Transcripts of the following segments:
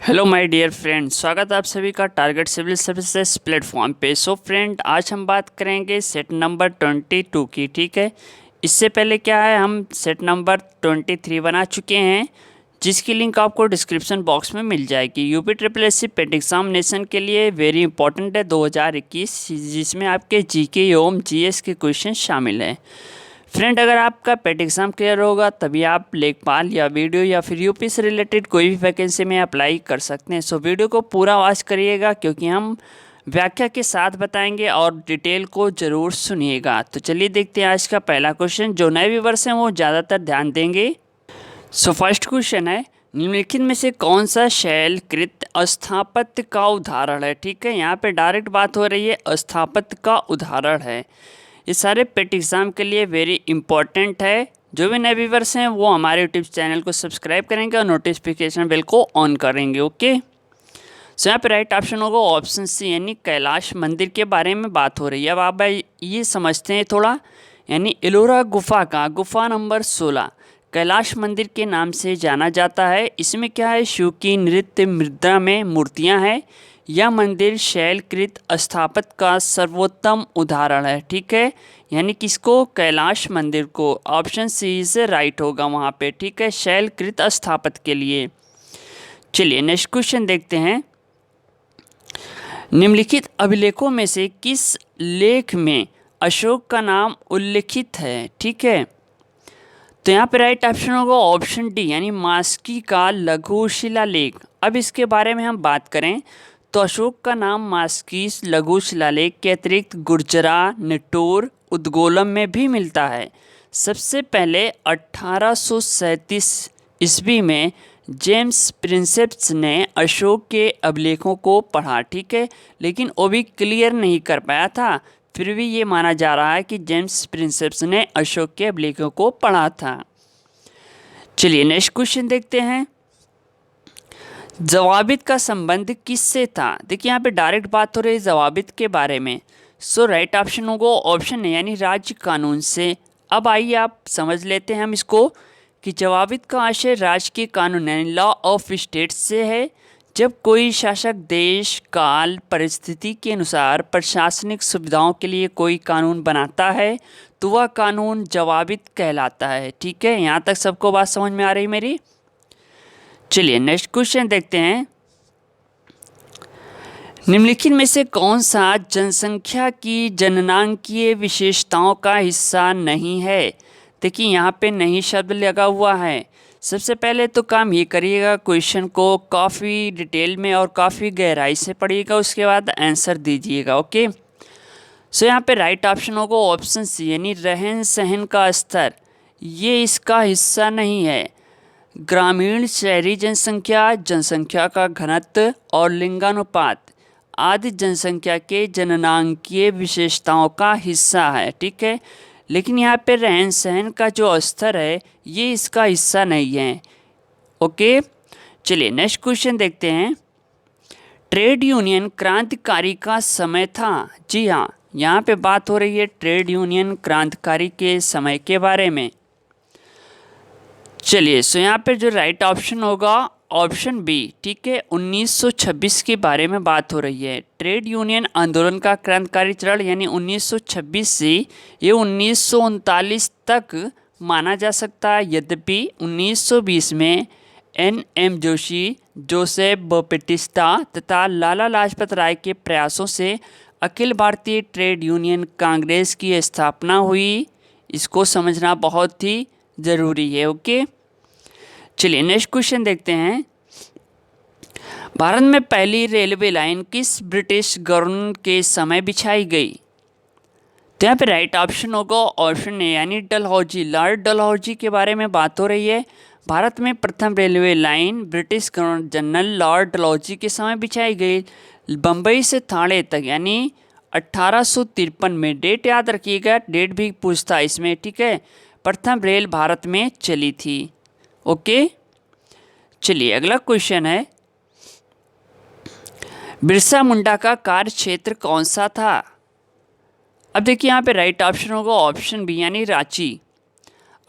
Hello my dear friend, स्वागत है आप सभी का टारगेट सिविल सर्विसेज प्लेटफॉर्म पे। सो फ्रेंड, आज हम बात करेंगे सेट नंबर 22 की। ठीक है, इससे पहले क्या है, हम सेट नंबर 23 बना चुके हैं, जिसकी लिंक आपको डिस्क्रिप्शन बॉक्स में मिल जाएगी। यूपी ट्रिपल एस सी पेट एग्जामिनेशन के लिए वेरी इंपॉर्टेंट है 2021, जिसमें आपके जीके एवं जीएस के क्वेश्चन शामिल हैं। फ्रेंड, अगर आपका पेट एग्ज़ाम क्लियर होगा तभी आप लेखपाल या वीडियो या फिर यूपी से रिलेटेड कोई भी वैकेंसी में अप्लाई कर सकते हैं। सो वीडियो को पूरा वॉच करिएगा, क्योंकि हम व्याख्या के साथ बताएंगे और डिटेल को ज़रूर सुनिएगा। तो चलिए देखते हैं आज का पहला क्वेश्चन। जो नए व्यूअर्स हैं वो ज़्यादातर ध्यान देंगे। सो फर्स्ट क्वेश्चन है, निम्नलिखित में से कौन सा शैलकृत स्थापत्य का उदाहरण है। ठीक है, यहाँ पे डायरेक्ट बात हो रही है, स्थापत्य का उदाहरण है। ये सारे पेट एग्ज़ाम के लिए वेरी इंपॉर्टेंट है। जो भी नए व्यूअर्स हैं वो हमारे यूट्यूब चैनल को सब्सक्राइब करेंगे और नोटिफिकेशन बेल को ऑन करेंगे। ओके, सो यहाँ पे राइट ऑप्शन होगा ऑप्शन सी, यानी कैलाश मंदिर के बारे में बात हो रही है। अब आप भाई ये समझते हैं थोड़ा, यानी एलोरा गुफा का गुफा नंबर 16 कैलाश मंदिर के नाम से जाना जाता है। इसमें क्या है, शिव की नृत्य मुद्रा में मूर्तियाँ हैं। यह मंदिर शैलकृत स्थापत्य का सर्वोत्तम उदाहरण है। ठीक है, यानी किसको, कैलाश मंदिर को। ऑप्शन सी से राइट होगा वहाँ पे। ठीक है, शैलकृत स्थापत्य के लिए। चलिए नेक्स्ट क्वेश्चन देखते हैं। निम्नलिखित अभिलेखों में से किस लेख में अशोक का नाम उल्लिखित है। ठीक है, तो यहाँ पे राइट ऑप्शन होगा ऑप्शन डी, यानी मास्की का लघु शिलालेख। अब इसके बारे में हम बात करें तो अशोक का नाम मास्की लघु शिलालेख के अतिरिक्त गुर्जरा, निटोर, उद्गोलम में भी मिलता है। सबसे पहले 1837 ईस्वी में जेम्स प्रिंसेप्स ने अशोक के अभिलेखों को पढ़ा। ठीक है, लेकिन वो भी क्लियर नहीं कर पाया था। फिर भी ये माना जा रहा है कि जेम्स प्रिंसेप्स ने अशोक के अभिलेखों को पढ़ा था। चलिए नेक्स्ट क्वेश्चन देखते हैं। जवाबित का संबंध किससे था। देखिए यहाँ पे डायरेक्ट बात हो रही है जवाबित के बारे में। सो राइट ऑप्शन होगा ऑप्शन है, यानी राज्य कानून से। अब आइए आप समझ लेते हैं हम इसको, कि जवाबित का आशय राज्य के कानून यानी लॉ ऑफ स्टेट से है। जब कोई शासक देश, काल, परिस्थिति के अनुसार प्रशासनिक सुविधाओं के लिए कोई कानून बनाता है तो वह कानून जवाबित कहलाता है। ठीक है, यहाँ तक सबको बात समझ में आ रही मेरी। चलिए नेक्स्ट क्वेश्चन देखते हैं। निम्नलिखित में से कौन सा जनसंख्या की जननांकीय विशेषताओं का हिस्सा नहीं है। देखिए यहाँ पे नहीं शब्द लगा हुआ है। सबसे पहले तो काम ये करिएगा, क्वेश्चन को काफ़ी डिटेल में और काफ़ी गहराई से पढ़िएगा, उसके बाद आंसर दीजिएगा। ओके, सो यहाँ पे राइट ऑप्शन होगा ऑप्शन सी, यानी रहन सहन का स्तर, ये इसका हिस्सा नहीं है। ग्रामीण, शहरी जनसंख्या, जनसंख्या का घनत्व और लिंगानुपात आदि जनसंख्या के जननांकीय विशेषताओं का हिस्सा है। ठीक है, लेकिन यहाँ पे रहन सहन का जो स्तर है ये इसका हिस्सा नहीं है। ओके, चलिए नेक्स्ट क्वेश्चन देखते हैं। ट्रेड यूनियन क्रांतिकारी का समय था। जी हाँ, यहाँ पे बात हो रही है ट्रेड यूनियन क्रांतिकारी के समय के बारे में। चलिए, सो यहाँ पे जो राइट ऑप्शन होगा ऑप्शन बी। ठीक है, 1926 के बारे में बात हो रही है। ट्रेड यूनियन आंदोलन का क्रांतिकारी चरण यानी 1926 से ये 1939 तक माना जा सकता है। यद्यपि 1920 में एन.एम. जोशी, जोसेफ बप्टिस्टा तथा लाला लाजपत राय के प्रयासों से अखिल भारतीय ट्रेड यूनियन कांग्रेस की स्थापना हुई। इसको समझना बहुत ही ज़रूरी है। ओके, चलिए नेक्स्ट क्वेश्चन देखते हैं। भारत में पहली रेलवे लाइन किस ब्रिटिश गवर्नर के समय बिछाई गई। तो यहाँ पे राइट ऑप्शन होगा ऑप्शन ए, यानी डलहौजी, लॉर्ड डलहौजी के बारे में बात हो रही है। भारत में प्रथम railway line British governor general Lord Dalhousie के समय बिछाई गई। बम्बई से थाने तक यानी 1853 में। डेट याद रखिएगा, डेट भी पूछता है इसमें। ठीक है, प्रथम रेल भारत में चली थी। ओके, चलिए अगला क्वेश्चन है। बिरसा मुंडा का कार्य क्षेत्र कौन सा था। अब देखिए यहाँ पे राइट ऑप्शन होगा ऑप्शन बी, यानी रांची।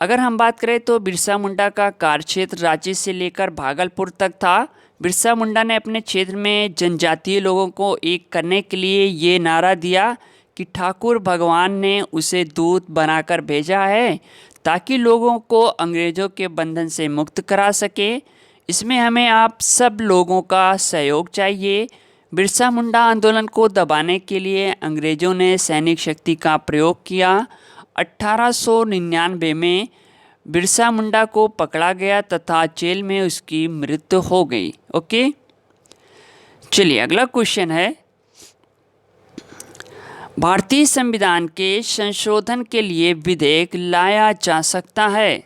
अगर हम बात करें तो बिरसा मुंडा का कार्यक्षेत्र रांची से लेकर भागलपुर तक था। बिरसा मुंडा ने अपने क्षेत्र में जनजातीय लोगों को एक करने के लिए ये नारा दिया कि ठाकुर भगवान ने उसे दूत बनाकर भेजा है ताकि लोगों को अंग्रेज़ों के बंधन से मुक्त करा सके। इसमें हमें आप सब लोगों का सहयोग चाहिए। बिरसा मुंडा आंदोलन को दबाने के लिए अंग्रेज़ों ने सैनिक शक्ति का प्रयोग किया। 1899 में बिरसा मुंडा को पकड़ा गया तथा जेल में उसकी मृत्यु हो गई। ओके, चलिए अगला क्वेश्चन है, भारतीय संविधान के संशोधन के लिए विधेयक लाया जा सकता है।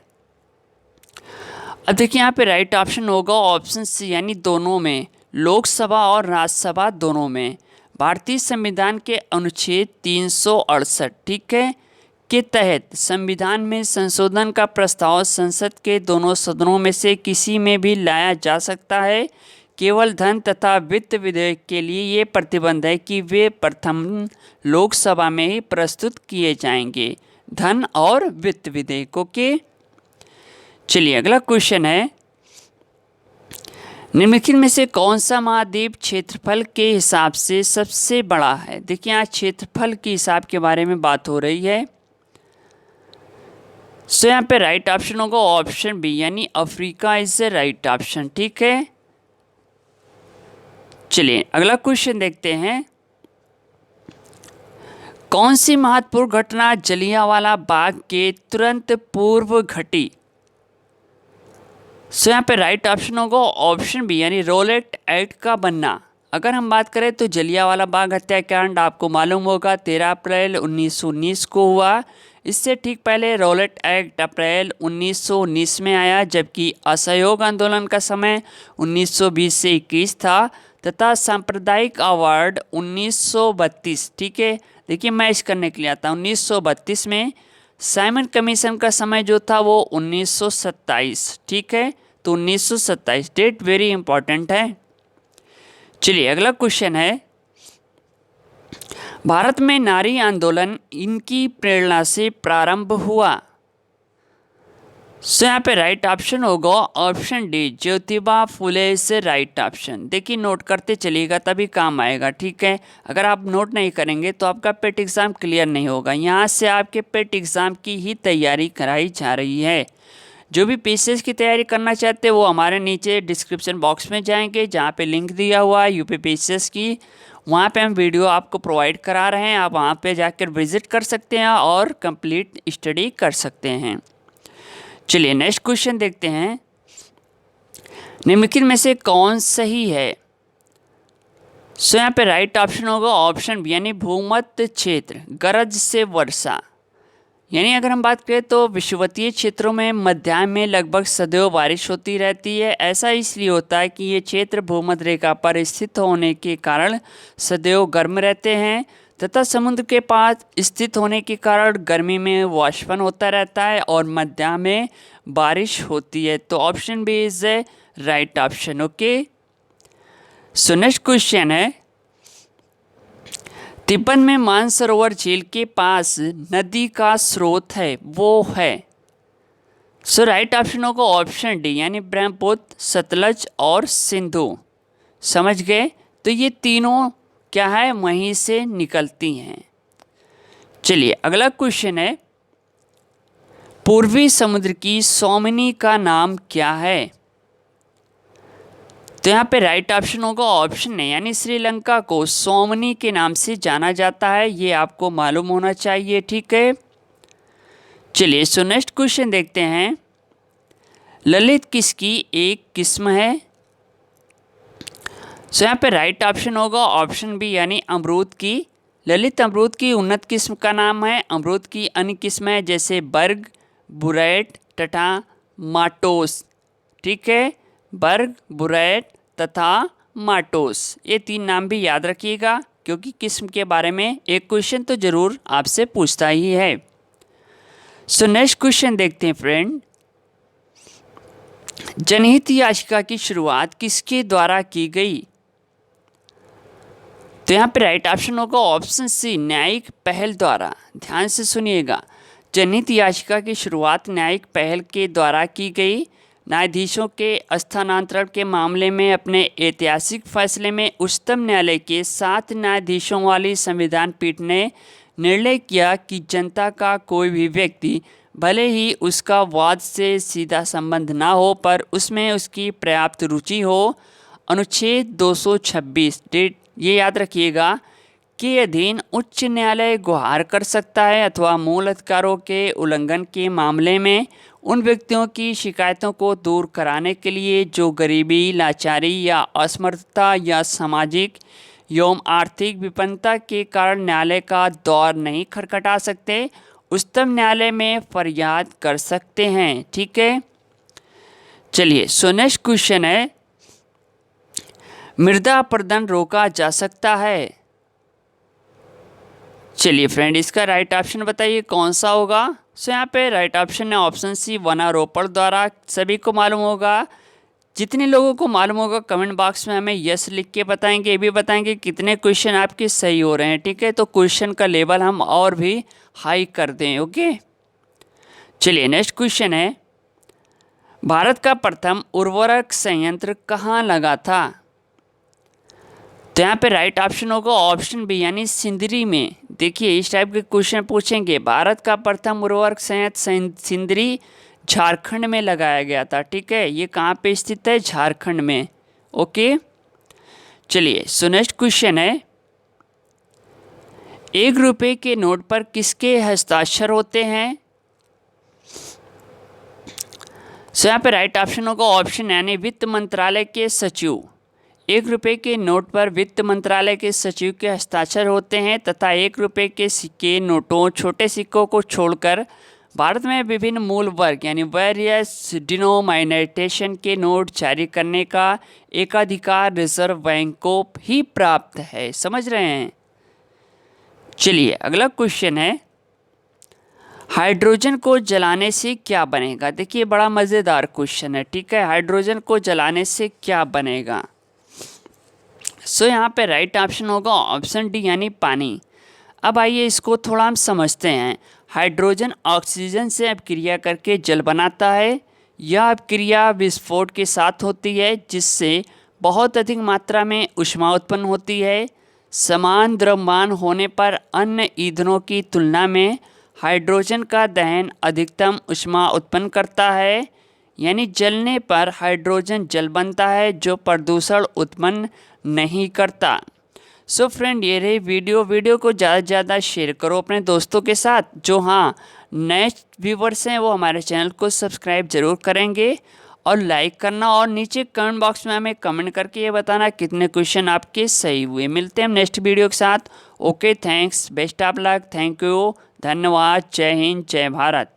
अब देखिए यहाँ पे राइट ऑप्शन होगा ऑप्शन सी, यानी दोनों में, लोकसभा और राज्यसभा दोनों में। भारतीय संविधान के अनुच्छेद 368 ठीक है के तहत संविधान में संशोधन का प्रस्ताव संसद के दोनों सदनों में से किसी में भी लाया जा सकता है। केवल धन तथा वित्त विधेयक के लिए ये प्रतिबंध है कि वे प्रथम लोकसभा में ही प्रस्तुत किए जाएंगे, धन और वित्त विधेयकों के। चलिए अगला क्वेश्चन है, निम्नलिखित में से कौन सा महाद्वीप क्षेत्रफल के हिसाब से सबसे बड़ा है। देखिए यहाँ क्षेत्रफल के हिसाब के बारे में बात हो रही है। सो यहाँ पे राइट ऑप्शन होगा ऑप्शन बी, यानी Africa is the right option. ठीक है, चलिए अगला क्वेश्चन देखते हैं, कौन सी महत्वपूर्ण घटना जलियांवाला बाग के तुरंत पूर्व घटी। सो यहाँ पे राइट ऑप्शन होगा ऑप्शन बी, यानी रॉलेट एक्ट का बनना। अगर हम बात करें तो जलियांवाला बाग हत्याकांड आपको मालूम होगा 13 अप्रैल 1919 को हुआ। इससे ठीक पहले रॉलेट एक्ट अप्रैल 1919 में आया, जबकि असहयोग आंदोलन का समय 1920 से 21 था तथा सांप्रदायिक अवार्ड 1932। ठीक है, देखिए मैं इस करने के लिए आता हूँ 1932 में। साइमन कमीशन का समय जो था वो 1927। ठीक है, तो 1927 डेट वेरी इंपॉर्टेंट है। चलिए अगला क्वेश्चन है, भारत में नारी आंदोलन इनकी प्रेरणा से प्रारंभ हुआ। सो यहाँ पे राइट ऑप्शन होगा ऑप्शन डी, ज्योतिबा फुले से राइट ऑप्शन। देखिए नोट करते चलिएगा तभी काम आएगा। ठीक है, अगर आप नोट नहीं करेंगे तो आपका पेट एग्ज़ाम क्लियर नहीं होगा। यहाँ से आपके पेट एग्ज़ाम की ही तैयारी कराई जा रही है। जो भी पीसीएस की तैयारी करना चाहते हैं वो हमारे नीचे डिस्क्रिप्शन बॉक्स में जाएंगे, जहाँ पे लिंक दिया हुआ है यूपी पीसीएस की, वहाँ पे हम वीडियो आपको प्रोवाइड करा रहे हैं। आप वहाँ पे जाकर विजिट कर सकते हैं और कंप्लीट स्टडी कर सकते हैं। चलिए नेक्स्ट क्वेश्चन देखते हैं, निम्नलिखित में से कौन सही है। सो यहाँ पे राइट ऑप्शन होगा ऑप्शन बी, यानी भूमध्य क्षेत्र गरज से वर्षा। यानी अगर हम बात करें तो विषुवतीय क्षेत्रों में मध्याह्न में लगभग सदैव बारिश होती रहती है। ऐसा इसलिए होता है कि ये क्षेत्र भूमध्य रेखा पर स्थित होने के कारण सदैव गर्म रहते हैं तथा समुद्र के पास स्थित होने के कारण गर्मी में वाष्पन होता रहता है और मध्याह्न में बारिश होती है। तो option B is the right option. Okay, so next question है, तिब्बत में मानसरोवर झील के पास नदी का स्रोत है वो है। सो राइट ऑप्शन होगा ऑप्शन डी, यानी ब्रह्मपुत्र, सतलज और सिंधु। समझ गए, तो ये तीनों क्या है वहीं से निकलती हैं। चलिए अगला क्वेश्चन है, पूर्वी समुद्र की सोमनी का नाम क्या है। तो यहाँ पे राइट ऑप्शन होगा ऑप्शन ए, यानी श्रीलंका को सोमनी के नाम से जाना जाता है। ये आपको मालूम होना चाहिए। ठीक है, चलिए सो नेक्स्ट क्वेश्चन देखते हैं, ललित किसकी एक किस्म है। सो यहाँ पे राइट ऑप्शन होगा ऑप्शन बी, यानी अमरूद की। ललित अमरूद की उन्नत किस्म का नाम है। अमरूद की अन्य किस्में जैसे बर्ग, बुरैट तथा माटोस। ठीक है, बर्ग, बुरैट तथा माटोस, ये 3 नाम भी याद रखिएगा क्योंकि किस्म के बारे में एक क्वेश्चन तो ज़रूर आपसे पूछता ही है। सो नेक्स्ट क्वेश्चन देखते हैं फ्रेंड, जनहित याचिका की शुरुआत किसके द्वारा की गई। तो यहाँ पे राइट ऑप्शन होगा ऑप्शन सी, न्यायिक पहल द्वारा। ध्यान से सुनिएगा, जनहित याचिका की शुरुआत न्यायिक पहल के द्वारा की गई। न्यायाधीशों के स्थानांतरण के मामले में अपने ऐतिहासिक फैसले में उच्चतम न्यायालय के 7 न्यायाधीशों वाली संविधान पीठ ने निर्णय किया कि जनता का कोई भी व्यक्ति, भले ही उसका वाद से सीधा संबंध ना हो पर उसमें उसकी पर्याप्त रुचि हो, अनुच्छेद 226 डेट ये याद रखिएगा के अधीन उच्च न्यायालय गुहार कर सकता है अथवा मूल अधिकारों के उल्लंघन के मामले में उन व्यक्तियों की शिकायतों को दूर कराने के लिए जो गरीबी, लाचारी या असमर्थता या सामाजिक एवं आर्थिक विपन्नता के कारण न्यायालय का दौर नहीं खटखटा सकते, उच्चतम न्यायालय में फरियाद कर सकते हैं। ठीक है, चलिए सो नेक्स्ट क्वेश्चन है, मृदा अपरदन रोका जा सकता है? चलिए फ्रेंड, इसका राइट ऑप्शन बताइए कौन सा होगा। सो यहाँ पे राइट ऑप्शन है ऑप्शन सी, वनारोपण द्वारा। सभी को मालूम होगा, जितने लोगों को मालूम होगा कमेंट बॉक्स में हमें यस लिख के बताएंगे। ये भी बताएंगे कितने क्वेश्चन आपके सही हो रहे हैं। ठीक है, तो क्वेश्चन का लेवल हम और भी हाई कर दें। ओके, चलिए नेक्स्ट क्वेश्चन है, भारत का प्रथम उर्वरक संयंत्र कहाँ लगा था? तो यहाँ पे राइट ऑप्शन होगा ऑप्शन बी यानी सिंदरी में। देखिए इस टाइप के क्वेश्चन पूछेंगे। भारत का प्रथम उर्वरक संयंत्र सिंदरी झारखंड में लगाया गया था। ठीक है, ये कहाँ पे स्थित है? झारखंड में। ओके, चलिए सो नेक्स्ट क्वेश्चन है, 1 रुपये के नोट पर किसके हस्ताक्षर होते हैं? सो यहाँ पे राइट ऑप्शन होगा ऑप्शन यानी वित्त मंत्रालय के सचिव। 1 रुपये के नोट पर वित्त मंत्रालय के सचिव के हस्ताक्षर होते हैं तथा 1 रुपये के सिक्के, नोटों, छोटे सिक्कों को छोड़कर भारत में विभिन्न मूल वर्ग यानी वेरियस डिनोमिनेशन के नोट जारी करने का एकाधिकार रिजर्व बैंक को ही प्राप्त है। समझ रहे हैं? चलिए अगला क्वेश्चन है, हाइड्रोजन को जलाने से क्या बनेगा? देखिए बड़ा मज़ेदार क्वेश्चन है। ठीक है, हाइड्रोजन को जलाने से क्या बनेगा? सो यहाँ पे राइट ऑप्शन होगा ऑप्शन डी यानी पानी। अब आइए इसको थोड़ा हम समझते हैं। हाइड्रोजन ऑक्सीजन से अपक्रिया करके जल बनाता है। यह अपक्रिया विस्फोट के साथ होती है जिससे बहुत अधिक मात्रा में ऊष्मा उत्पन्न होती है। समान द्रव्यमान होने पर अन्य ईंधनों की तुलना में हाइड्रोजन का दहन अधिकतम ऊष्मा उत्पन्न करता है, यानी जलने पर हाइड्रोजन जल बनता है जो प्रदूषण उत्पन्न नहीं करता। सो फ्रेंड, ये रही वीडियो को ज़्यादा से ज़्यादा शेयर करो अपने दोस्तों के साथ। जो हाँ नए व्यूवर्स हैं वो हमारे चैनल को सब्सक्राइब ज़रूर करेंगे और लाइक करना, और नीचे कमेंट बॉक्स में हमें कमेंट करके ये बताना कितने क्वेश्चन आपके सही हुए। मिलते हैं हम नेक्स्ट वीडियो के साथ। Okay, thanks, best of luck, thank you, धन्यवाद, जय हिंद, जय भारत।